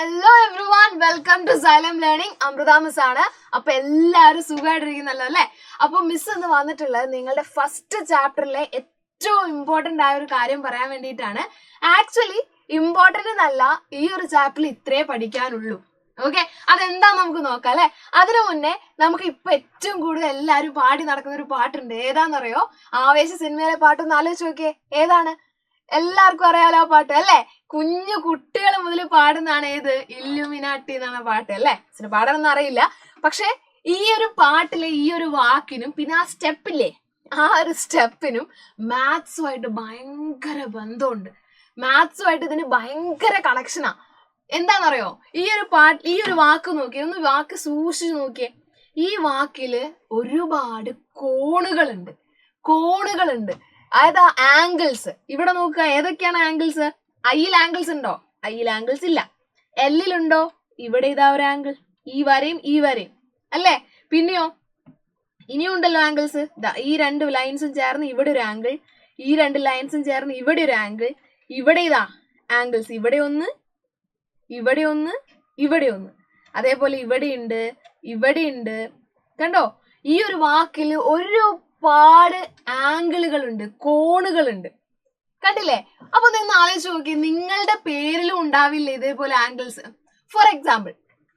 Hello everyone, welcome to xylem learning. Amrutha miss ആണ്. അപ്പൊ എല്ലാവരും സുഖമായിട്ടിരിക്കുന്നല്ലോ അല്ലെ? അപ്പൊ മിസ് എന്ന് വന്നിട്ടുള്ളത് നിങ്ങളുടെ ഫസ്റ്റ് ചാപ്റ്ററിലെ ഏറ്റവും ഇമ്പോർട്ടന്റ് ആയ ഒരു കാര്യം പറയാൻ വേണ്ടിയിട്ടാണ്. ആക്ച്വലി ഇമ്പോർട്ടന്റ് എന്നല്ല, ഈ ഒരു ചാപ്റ്ററിൽ ഇത്രേ പഠിക്കാനുള്ളൂ. ഓക്കെ, അതെന്താ നമുക്ക് നോക്കാം അല്ലെ? അതിനു മുന്നേ നമുക്ക് ഇപ്പൊ ഏറ്റവും കൂടുതൽ എല്ലാവരും പാടി നടക്കുന്ന ഒരു പാട്ടുണ്ട്. ഏതാണെന്നറിയോ? ആവേശ സിനിമയിലെ പാട്ടൊന്ന് ആലോചിച്ച് നോക്കിയേ. ഏതാണ്? എല്ലാവർക്കും അറിയാലോ ആ പാട്ട് അല്ലെ? കുഞ്ഞു കുട്ടികൾ മുതൽ പാടുന്നതാണ്. ഏത്? ഇല്ലുമിനാട്ടി എന്നാണ് പാട്ട് അല്ലെ? പാടാനൊന്നും അറിയില്ല, പക്ഷെ ഈ ഒരു പാട്ടിലെ ഈ ഒരു വാക്കിനും പിന്നെ ആ സ്റ്റെപ്പില്ലേ, ആ ഒരു സ്റ്റെപ്പിനും മാത്സുമായിട്ട് ഭയങ്കര ബന്ധമുണ്ട്. മാത്സുമായിട്ട് ഇതിന് ഭയങ്കര കണക്ഷനാ. എന്താണെന്നറിയോ? ഈ ഒരു വാക്ക് നോക്കിയേ, ഒന്ന് വാക്ക് സൂക്ഷിച്ചു നോക്കിയേ. ഈ വാക്കില് ഒരുപാട് കോണുകളുണ്ട്. അതായത് ആംഗിൾസ്. ഇവിടെ നോക്കുക, ഏതൊക്കെയാണ് ആംഗിൾസ്? ഐയിൽ ആംഗിൾസ് ഉണ്ടോ? ഐയിൽ ആംഗിൾസ് ഇല്ല. എല്ലിലുണ്ടോ? ഇവിടെ ഇതാ ഒരു ആംഗിൾ, ഈ വരയും ഈ വരയും അല്ലേ? പിന്നെയോ ഇനിയും ഉണ്ടല്ലോ ആംഗിൾസ്. ഈ രണ്ട് ലൈൻസും ചേർന്ന് ഇവിടെ ഒരു ആംഗിൾ, ഈ രണ്ട് ലൈൻസും ചേർന്ന് ഇവിടെ ഒരു ആംഗിൾ. ഇവിടെ ഇതാ ആംഗിൾസ്, ഇവിടെ ഒന്ന്, ഇവിടെ ഒന്ന്, ഇവിടെ ഒന്ന്. അതേപോലെ ഇവിടെ ഉണ്ട്. കണ്ടോ? ഈ ഒരു വാക്കിൽ ഒരുപാട് ആംഗിളുകളുണ്ട്, കോണുകളുണ്ട്. കണ്ടില്ലേ? അപ്പൊ നിങ്ങൾ ആലോചിച്ച് നോക്കി, നിങ്ങളുടെ പേരിലും ഉണ്ടാവില്ലേ ഇതേപോലെ ആംഗിൾസ്? ഫോർ എക്സാമ്പിൾ,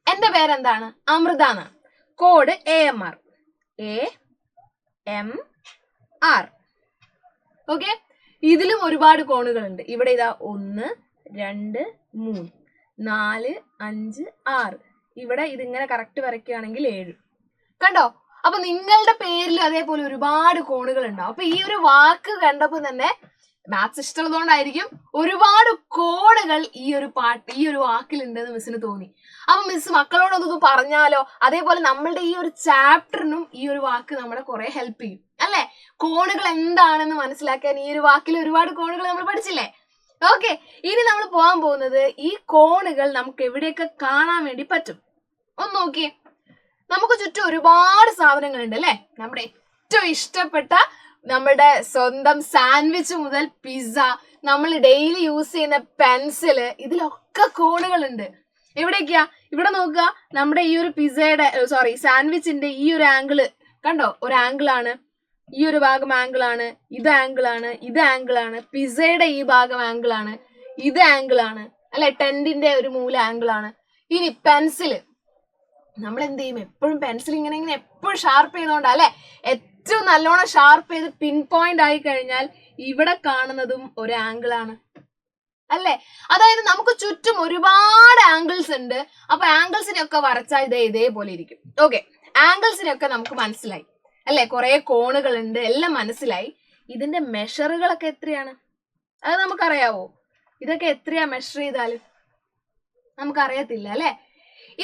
എന്റെ പേരെന്താണ്? അമൃത എന്നാണ്. Code AMR. ഓക്കെ, ഇതിലും ഒരുപാട് കോണുകളുണ്ട്. ഇവിടെ ഇതാ 1 2 3 4 5 6. ഇവിടെ ഇതിങ്ങനെ കറക്റ്റ് വരയ്ക്കുകയാണെങ്കിൽ 7. കണ്ടോ? അപ്പൊ നിങ്ങളുടെ പേരിൽ അതേപോലെ ഒരുപാട് കോണുകൾ ഉണ്ടാവും. അപ്പൊ ഈ ഒരു വാക്ക് കണ്ടപ്പോ തന്നെ, മാത്സ് ഇഷ്ടമുള്ളതുകൊണ്ടായിരിക്കും, ഒരുപാട് കോണുകൾ ഈ ഒരു വാക്കിലുണ്ടെന്ന് മിസ്സിന് തോന്നി. അപ്പൊ മിസ് മക്കളോടൊന്ന് പറഞ്ഞാലോ? അതേപോലെ നമ്മളുടെ ഈ ഒരു ചാപ്റ്ററിനും ഈ ഒരു വാക്ക് നമ്മളെ കുറെ ഹെൽപ്പ് ചെയ്യും അല്ലെ? കോണുകൾ എന്താണെന്ന് മനസ്സിലാക്കാൻ ഈ ഒരു വാക്കിൽ ഒരുപാട് കോണുകൾ നമ്മൾ പഠിച്ചില്ലേ? ഓക്കെ, ഇനി നമ്മൾ പോകാൻ പോകുന്നത് ഈ കോണുകൾ നമുക്ക് എവിടെയൊക്കെ കാണാൻ വേണ്ടി പറ്റും. ഒന്ന് നോക്കിയേ. നമുക്ക് ചുറ്റും ഒരുപാട് സാധനങ്ങളുണ്ട് അല്ലെ? നമ്മുടെ ഏറ്റവും ഇഷ്ടപ്പെട്ട നമ്മുടെ സ്വന്തം സാൻഡ്വിച്ച് മുതൽ പിസ്സ, നമ്മൾ ഡെയിലി യൂസ് ചെയ്യുന്ന പെൻസില്, ഇതിലൊക്കെ കോണുകളുണ്ട്. എവിടേക്കാ? ഇവിടെ നോക്കുക, നമ്മുടെ ഈ ഒരു സാൻഡ്വിച്ചിന്റെ ഈ ഒരു ആംഗിള് കണ്ടോ? ഒരു ആംഗിളാണ്. ഈ ഒരു ഭാഗം ആംഗിളാണ്, ഇത് ആംഗിളാണ്. പിസ്സയുടെ ഈ ഭാഗം ആംഗിളാണ്, ഇത് ആംഗിളാണ് അല്ലെ? ടെന്റിന്റെ ഒരു മൂല ആംഗിളാണ്. ഇനി പെൻസില്, നമ്മൾ എന്ത് ചെയ്യും? എപ്പോഴും പെൻസിൽ ഇങ്ങനെ എപ്പോഴും ഷാർപ്പ് ചെയ്തോണ്ടാ അല്ലെ? ഏറ്റവും നല്ലോണം ഷാർപ്പ് ചെയ്ത് പിൻ പോയിന്റ് ആയി കഴിഞ്ഞാൽ ഇവിടെ കാണുന്നതും ഒരു ആംഗിൾ ആണ് അല്ലെ? അതായത് നമുക്ക് ചുറ്റും ഒരുപാട് ആംഗിൾസ് ഉണ്ട്. അപ്പൊ ആംഗിൾസിനെയൊക്കെ വരച്ചാൽ ഇതേപോലെ ഇരിക്കും. ഓക്കെ, ആംഗിൾസിനെയൊക്കെ നമുക്ക് മനസ്സിലായി അല്ലെ? കുറെ കോണുകൾ ഉണ്ട്, എല്ലാം മനസ്സിലായി. ഇതിന്റെ മെഷറുകളൊക്കെ എത്രയാണ്? അത് നമുക്കറിയാവോ? ഇതൊക്കെ എത്രയാ മെഷർ ചെയ്താലും? നമുക്കറിയത്തില്ല അല്ലെ?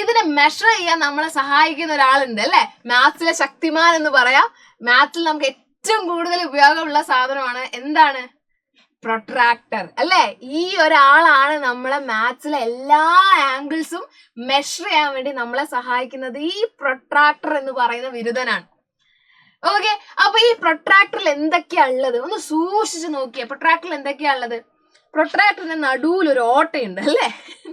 ഇതിനെ മെഷർ ചെയ്യാൻ നമ്മളെ സഹായിക്കുന്ന ഒരാളുണ്ട് അല്ലെ? മാത്സിലെ ശക്തിമാൻ എന്ന് പറയാം. മാത്സിൽ നമുക്ക് ഏറ്റവും കൂടുതൽ ഉപയോഗമുള്ള സാധനമാണ് എന്താണ്? പ്രൊട്രാക്ടർ അല്ലെ? ഈ ഒരാളാണ് നമ്മളെ മാത്സിലെ എല്ലാ ആംഗിൾസും മെഷർ ചെയ്യാൻ വേണ്ടി നമ്മളെ സഹായിക്കുന്നത്. ഈ പ്രൊട്രാക്ടർ എന്ന് പറയുന്ന ബിരുദനാണ്. ഓക്കെ, അപ്പൊ ഈ പ്രൊട്രാക്ടറിൽ എന്തൊക്കെയാ ഉള്ളത്? ഒന്ന് സൂക്ഷിച്ചു നോക്കിയേ. പ്രൊട്രാക്ടറിൽ എന്തൊക്കെയാ ഉള്ളത്? പ്രൊട്രാക്ടറിന്റെ നടുവിൽ ഒരു ഓട്ടയുണ്ട് അല്ലെ?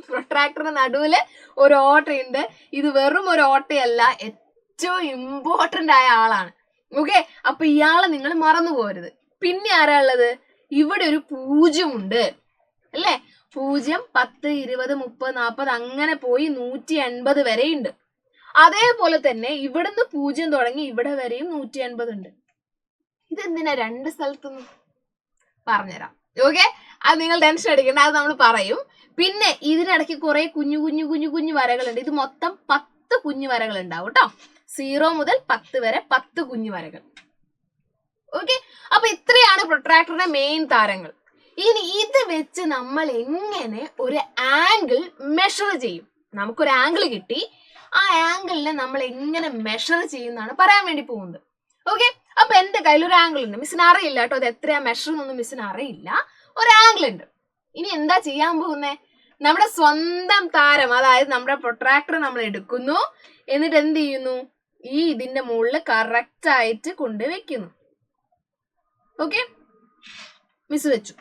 പ്രൊട്രാക്ടറിന്റെ നടുവില് ഒരു ഓട്ടയുണ്ട്. ഇത് വെറും ഒരു ഓട്ടയല്ല, ഏറ്റവും ഇമ്പോർട്ടന്റ് ആയ ആളാണ്. ഓക്കെ, അപ്പൊ ഇയാളെ നിങ്ങൾ മറന്നു പോകരുത്. പിന്നെ ആരാ ഉള്ളത്? ഇവിടെ ഒരു 0 ഉണ്ട് അല്ലെ? 0, 10, 20, 30, 40 അങ്ങനെ പോയി 180 വരെ ഉണ്ട്. അതേപോലെ തന്നെ ഇവിടുന്ന് 0 തുടങ്ങി ഇവിടെ വരെയും 180 ഉണ്ട്. ഇതെന്തിനാ രണ്ട് സ്ഥലത്തുനിന്നും? പറഞ്ഞുതരാം. ഓക്കെ, അത് നിങ്ങൾ ടെൻഷൻ അടിക്കേണ്ട, അത് നമ്മൾ പറയും. പിന്നെ ഇതിനിടയ്ക്ക് കുറെ കുഞ്ഞു വരകളുണ്ട്. ഇത് മൊത്തം 10 കുഞ്ഞു വരകൾ ഉണ്ടാവും കേട്ടോ. 0 മുതൽ 10 വരെ 10 കുഞ്ഞു വരകൾ. ഓക്കെ, അപ്പൊ ഇത്രയാണ് പ്രൊട്രാക്ടറിന്റെ മെയിൻ താരങ്ങൾ. ഇനി ഇത് വെച്ച് നമ്മൾ എങ്ങനെ ഒരു ആംഗിൾ മെഷർ ചെയ്യും? നമുക്കൊരു ആംഗിൾ കിട്ടി, ആ ആംഗിളിനെ നമ്മൾ എങ്ങനെ മെഷർ ചെയ്യുന്നതാണ് പറയാൻ വേണ്ടി പോകുന്നത്. ഓക്കെ, അപ്പൊ എന്റെ കയ്യിൽ ഒരു ആംഗിൾ ഉണ്ട്. മിസ്സിന് അറിയില്ല കേട്ടോ, അത് എത്രയാ മെഷർ എന്നൊന്നും മിസ്സിന് അറിയില്ല. ഒരു ആംഗിൾ ഉണ്ട്. ഇനി എന്താ ചെയ്യാൻ പോകുന്നേ? നമ്മുടെ സ്വന്തം താരം, അതായത് നമ്മുടെ പ്രൊട്രാക്ടർ നമ്മൾ എടുക്കുന്നു. എന്നിട്ട് എന്ത് ചെയ്യുന്നു? ഇതിന്റെ മുകളിൽ കറക്റ്റ് ആയിട്ട് കൊണ്ടുവയ്ക്കുന്നു. ഓക്കെ, മിസ് വെച്ചു.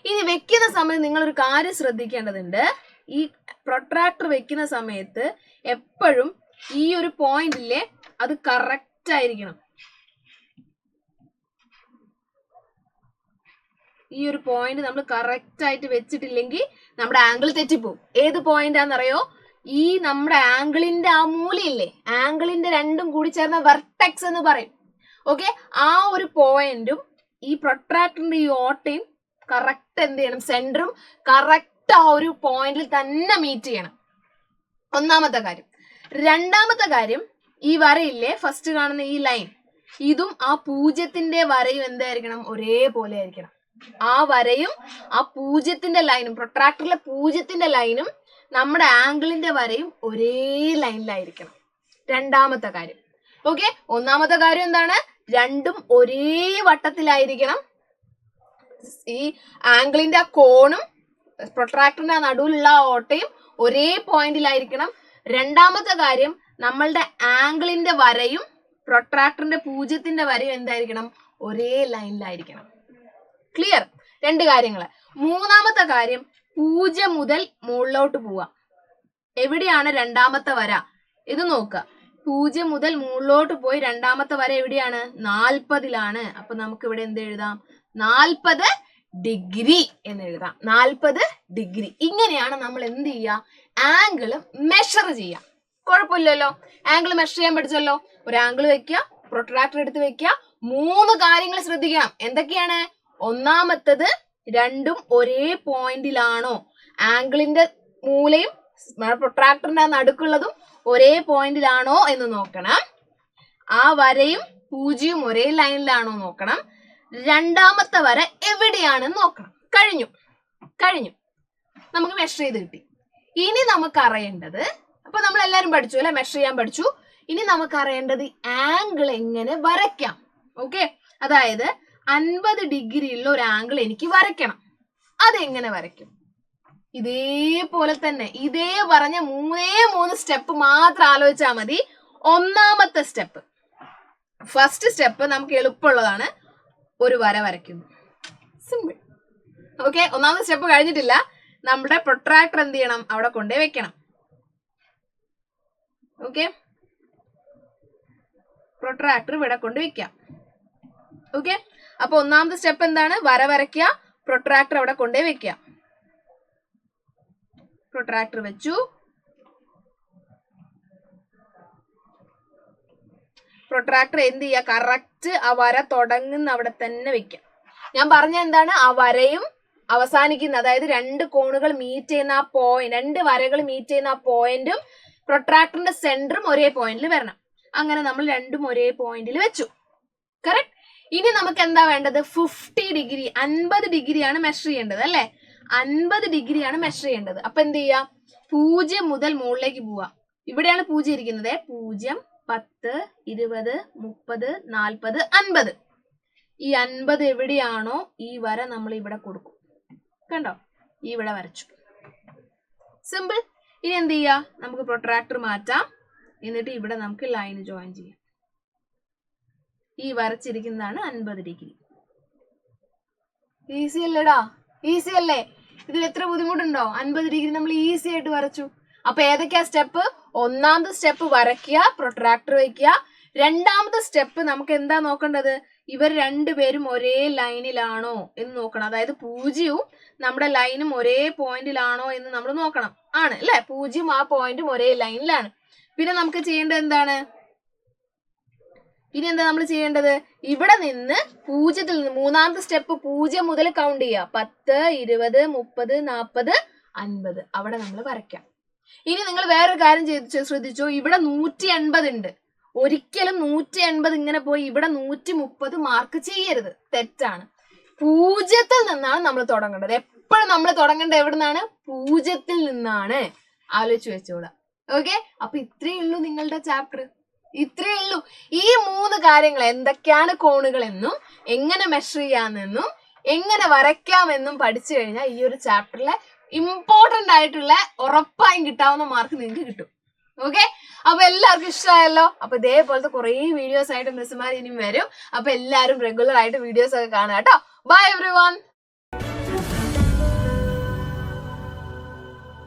ഇനി വെക്കുന്ന സമയത്ത് നിങ്ങൾ ഒരു കാര്യം ശ്രദ്ധിക്കേണ്ടതുണ്ട്. ഈ പ്രൊട്രാക്ടർ വെക്കുന്ന സമയത്ത് എപ്പോഴും ഈ ഒരു പോയിന്റിലെ അത് കറക്റ്റ് ആയിരിക്കണം. ഈ ഒരു പോയിന്റ് നമ്മൾ കറക്റ്റ് ആയിട്ട് വെച്ചിട്ടില്ലെങ്കിൽ നമ്മുടെ ആംഗിൾ തെറ്റിപ്പോവും. ഏത് പോയിന്റ് ആണെന്നറിയോ? ഈ നമ്മുടെ ആംഗിളിന്റെ ആ മൂലയില്ലേ, ആംഗിളിന്റെ രണ്ടും കൂടി ചേർന്ന വെർട്ടെക്സ് എന്ന് പറയും. ഓക്കെ, ആ ഒരു പോയിന്റും ഈ പ്രൊട്രാക്ടറിന്റെ ഈ ഓട്ടയും കറക്റ്റ് എന്ത് ചെയ്യണം? സെന്ററും കറക്റ്റ് ആ ഒരു പോയിന്റിൽ തന്നെ മീറ്റ് ചെയ്യണം. ഒന്നാമത്തെ കാര്യം. രണ്ടാമത്തെ കാര്യം, ഈ വരയില്ലേ, ഫസ്റ്റ് കാണുന്ന ഈ ലൈൻ, ഇതും ആ പൂജ്യത്തിന്റെ വരയും എന്തായിരിക്കണം? ഒരേപോലെ ആയിരിക്കണം. ആ വരയും ആ പൂജ്യത്തിന്റെ ലൈനും, പ്രൊട്രാക്ടറിലെ പൂജ്യത്തിന്റെ ലൈനും നമ്മുടെ ആംഗിളിന്റെ വരയും ഒരേ ലൈനിലായിരിക്കണം. രണ്ടാമത്തെ കാര്യം. ഓക്കെ, ഒന്നാമത്തെ കാര്യം എന്താണ്? രണ്ടും ഒരേ വട്ടത്തിലായിരിക്കണം. ഈ ആംഗിളിന്റെ ആ കോണും പ്രൊട്രാക്ടറിന്റെ നടുവിലുള്ള ഓട്ടയും ഒരേ പോയിന്റിലായിരിക്കണം. രണ്ടാമത്തെ കാര്യം, നമ്മളുടെ ആംഗിളിന്റെ വരയും പ്രൊട്രാക്ടറിന്റെ പൂജ്യത്തിന്റെ വരയും എന്തായിരിക്കണം? ഒരേ ലൈനിലായിരിക്കണം. ക്ലിയർ? രണ്ട് കാര്യങ്ങൾ. മൂന്നാമത്തെ കാര്യം, 0 മുതൽ മുകളിലോട്ട് പോവാം. എവിടെയാണ് രണ്ടാമത്തെ വര? ഇത് നോക്കുക. 0 മുതൽ മുകളിലോട്ട് പോയി രണ്ടാമത്തെ വര എവിടെയാണ്? 40ലാണ്. അപ്പൊ നമുക്ക് ഇവിടെ എന്ത് എഴുതാം? 40 ഡിഗ്രി എന്ന് എഴുതാം. 40 ഡിഗ്രി. ഇങ്ങനെയാണ് നമ്മൾ എന്ത് ചെയ്യുക? ആംഗിൾ മെഷർ ചെയ്യുക. കുഴപ്പമില്ലല്ലോ, ആംഗിൾ മെഷർ ചെയ്യാൻ പഠിച്ചല്ലോ. ഒരു ആംഗിൾ വെക്കുക, പ്രൊട്രാക്ടർ എടുത്ത് വെക്കുക. 3 കാര്യങ്ങൾ ശ്രദ്ധിക്കണം. എന്തൊക്കെയാണ്? ഒന്നാമത്തത്, രണ്ടും ഒരേ പോയിന്റിലാണോ? ആംഗിളിന്റെ മൂലയും പ്രൊട്രാക്ടറിന്റെ നടുക്കുള്ളതും ഒരേ പോയിന്റിലാണോ എന്ന് നോക്കണം. ആ വരയും പൂജ്യവും ഒരേ ലൈനിലാണോ നോക്കണം. രണ്ടാമത്തെ വര എവിടെയാണെന്ന് നോക്കണം. കഴിഞ്ഞു. നമുക്ക് മെഷർ ചെയ്ത് കിട്ടി. ഇനി നമുക്ക് അറിയേണ്ടത്, അപ്പൊ നമ്മൾ എല്ലാരും പഠിച്ചു അല്ലെ, മെഷർ ചെയ്യാൻ പഠിച്ചു. ഇനി നമുക്ക് അറിയേണ്ടത് ആംഗിൾ എങ്ങനെ വരയ്ക്കാം. ഓക്കെ, അതായത് 50 ഡിഗ്രിയുള്ള ഒരു ആംഗിൾ എനിക്ക് വരയ്ക്കണം. അതെങ്ങനെ വരയ്ക്കും? ഇതേപോലെ തന്നെ ഇതേ പറഞ്ഞ 3 സ്റ്റെപ്പ് മാത്രം ആലോചിച്ചാൽ മതി. ഒന്നാമത്തെ സ്റ്റെപ്പ്, ഫസ്റ്റ് സ്റ്റെപ്പ് നമുക്ക് എളുപ്പമുള്ളതാണ്. ഒരു വര വരയ്ക്കുന്നു. സിമ്പിൾ. ഓക്കെ, ഒന്നാമത്തെ സ്റ്റെപ്പ് കഴിഞ്ഞിട്ടില്ല. നമ്മുടെ പ്രൊട്രാക്ടർ എന്ത് ചെയ്യണം? അവിടെ കൊണ്ടേ വെക്കണം. ഓക്കെ, പ്രൊട്രാക്ടർ ഇവിടെ കൊണ്ട് വെക്കാം. ഓക്കെ, അപ്പൊ ഒന്നാമത്തെ സ്റ്റെപ്പ് എന്താണ്? വര വരയ്ക്കുക, പ്രൊട്രാക്ടർ അവിടെ കൊണ്ടേ വെക്കുക. പ്രൊട്രാക്ടർ വെച്ചു. പ്രൊട്രാക്ടർ എന്ത് ചെയ്യുക? കറക്റ്റ് ആ വര തുടങ്ങുന്ന അവിടെ തന്നെ വെക്കാം. ഞാൻ പറഞ്ഞ എന്താണ്? ആ വരയും അവസാനിക്കുന്ന, അതായത് രണ്ട് കോണുകൾ മീറ്റ് ചെയ്യുന്ന ആ പോയിന്റ്, രണ്ട് വരകൾ മീറ്റ് ചെയ്യുന്ന ആ പോയിന്റും പ്രൊട്രാക്ടറിന്റെ സെന്ററും ഒരേ പോയിന്റിൽ വരണം. അങ്ങനെ നമ്മൾ രണ്ടും ഒരേ പോയിന്റിൽ വെച്ചു. കറക്റ്റ്. ഇനി നമുക്ക് എന്താ വേണ്ടത്? 50 ഡിഗ്രി, 50 ഡിഗ്രിയാണ് മെഷർ ചെയ്യേണ്ടത് അല്ലെ? 50 ഡിഗ്രിയാണ് മെഷർ ചെയ്യേണ്ടത്. അപ്പൊ എന്ത് ചെയ്യാം? 0 മുതൽ മുകളിലേക്ക് പോവാം. ഇവിടെയാണ് 0 ഇരിക്കുന്നത്. 0, 10, 20, 30, 40, 50. ഈ 50 എവിടെയാണോ ഈ വര നമ്മൾ ഇവിടെ കൊടുക്കും. കണ്ടോ? ഇവിടെ വരച്ചു. സിമ്പിൾ. ഇനി എന്ത് ചെയ്യാ? നമുക്ക് പ്രൊട്രാക്ടർ മാറ്റാം. എന്നിട്ട് ഇവിടെ നമുക്ക് ലൈൻ ജോയിൻ ചെയ്യാം. ഈ വരച്ചിരിക്കുന്നതാണ് 50 ഡിഗ്രി. ഈസി അല്ലേടാ? ഈസി അല്ലേ? ഇതിൽ എത്ര ബുദ്ധിമുട്ടുണ്ടോ? 50 ഡിഗ്രി നമ്മൾ ഈസി ആയിട്ട് വരച്ചു. അപ്പൊ ഏതൊക്കെയാ സ്റ്റെപ്പ്? ഒന്നാമത്തെ സ്റ്റെപ്പ് വരയ്ക്കുക, പ്രൊട്രാക്ടർ വയ്ക്കുക. രണ്ടാമത്തെ സ്റ്റെപ്പ് നമുക്ക് എന്താ നോക്കേണ്ടത്? ഇവർ രണ്ടുപേരും ഒരേ ലൈനിലാണോ എന്ന് നോക്കണം. അതായത് 0വും നമ്മുടെ ലൈനും ഒരേ പോയിന്റിലാണോ എന്ന് നമ്മൾ നോക്കണം. ആണ് അല്ലെ? 0വും ആ പോയിന്റും ഒരേ ലൈനിലാണ്. പിന്നെ നമുക്ക് ചെയ്യേണ്ടത് എന്താണ്? ഇനി എന്താ നമ്മൾ ചെയ്യേണ്ടത്? ഇവിടെ നിന്ന് 0ത്തിൽ നിന്ന് മൂന്നാമത്തെ സ്റ്റെപ്പ് 0 മുതൽ കൗണ്ട് ചെയ്യുക. 10, 20, 30, 40, 50. അവിടെ നമ്മൾ വരയ്ക്കാം. ഇനി നിങ്ങൾ വേറൊരു കാര്യം ശ്രദ്ധിച്ചോ. ഇവിടെ 180 ഉണ്ട്. ഒരിക്കലും 180 ഇങ്ങനെ പോയി ഇവിടെ 130 മാർക്ക് ചെയ്യരുത്. തെറ്റാണ്. 0ത്തിൽ നിന്നാണ് നമ്മൾ തുടങ്ങേണ്ടത്. എപ്പോഴും നമ്മൾ തുടങ്ങേണ്ടത് എവിടെ നിന്നാണ്? 0ത്തിൽ നിന്നാണ്. ആലോചിച്ച് വെച്ചോളാം. ഓക്കെ, അപ്പൊ ഇത്രയേ ഉള്ളൂ നിങ്ങളുടെ ചാപ്റ്റർ. ഇത്രയേ ഉള്ളൂ. ഈ 3 കാര്യങ്ങൾ, എന്തൊക്കെയാണ് കോണുകൾ എന്നും എങ്ങനെ മെഷർ ചെയ്യാമെന്നും എങ്ങനെ വരയ്ക്കാമെന്നും പഠിച്ചു കഴിഞ്ഞാൽ ഈ ഒരു ചാപ്റ്ററിലെ ഇമ്പോർട്ടന്റ് ആയിട്ടുള്ള ഉറപ്പായും കിട്ടാവുന്ന മാർക്ക് നിങ്ങൾക്ക് കിട്ടും. ഓക്കെ, അപ്പൊ എല്ലാവർക്കും ഇഷ്ടമായല്ലോ. അപ്പൊ ഇതേപോലത്തെ കുറെ വീഡിയോസ് ആയിട്ട് മിസ്സുമാർ ഇനിയും വരും. അപ്പൊ എല്ലാവരും റെഗുലർ ആയിട്ട് വീഡിയോസ് ഒക്കെ കാണുക കേട്ടോ. Bye everyone.